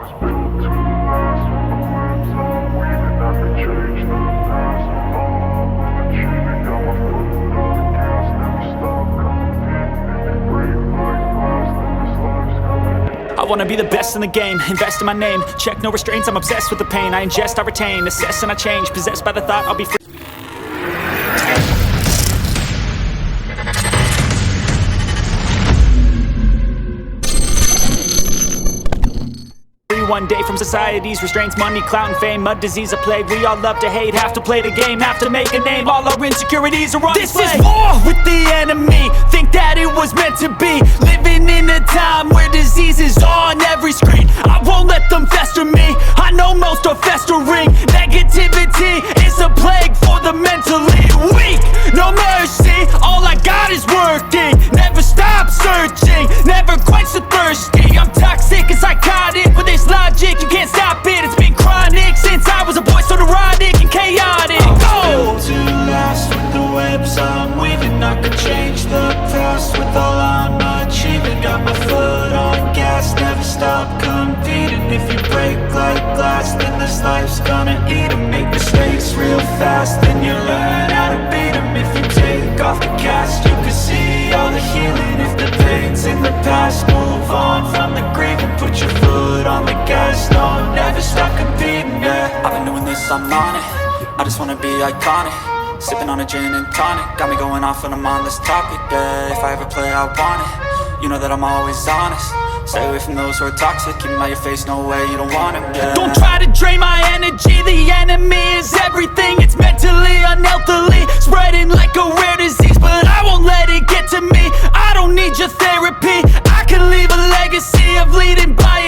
I wanna be the best in the game, invest in my name. Check no restraints, I'm obsessed with the pain. I ingest, I retain, assess and I change. Possessed by the thought I'll be free. One day from society's restraints, money, clout and fame, mud, disease, a plague. We all love to hate, have to play the game, have to make a name. All our insecurities are on display. This is war with the enemy, think that it was meant to be. Living in a time where disease is on every screen. I won't let them fester me, I know most are festering. Negativity is a plague for the mentally weak. No mercy, all I got is working. Never stop searching, never quench the thirsty. I'm toxic and psychotic with this logic, you can't stop it. It's been chronic since I was a boy, so neurotic and chaotic. I'm built to last with the webs I'm weaving. I could change the past with all I'm achieving. Got my foot on gas, never stop competing. If you break like glass, then this life's gonna eat 'em. Make mistakes real fast, then you learn how to beat 'em. If you take off the cast, you can see all the healing. If the pain's in the past, move on from the grave and put your foot on the gas. No, never stop competing, yeah. I've been doing this, I'm on it. I just wanna be iconic. Sipping on a gin and tonic, got me going off when I'm on this topic, yeah. If I ever play, I want it. You know that I'm always honest. Stay away from those who are toxic. Keep them out your face, no way, you don't want them, yeah. Don't try to drain my energy, the enemy is everything. It's mentally, unhealthily, spreading like a rare disease. But I won't let it get to me, I don't need your therapy. I can leave a legacy of leading by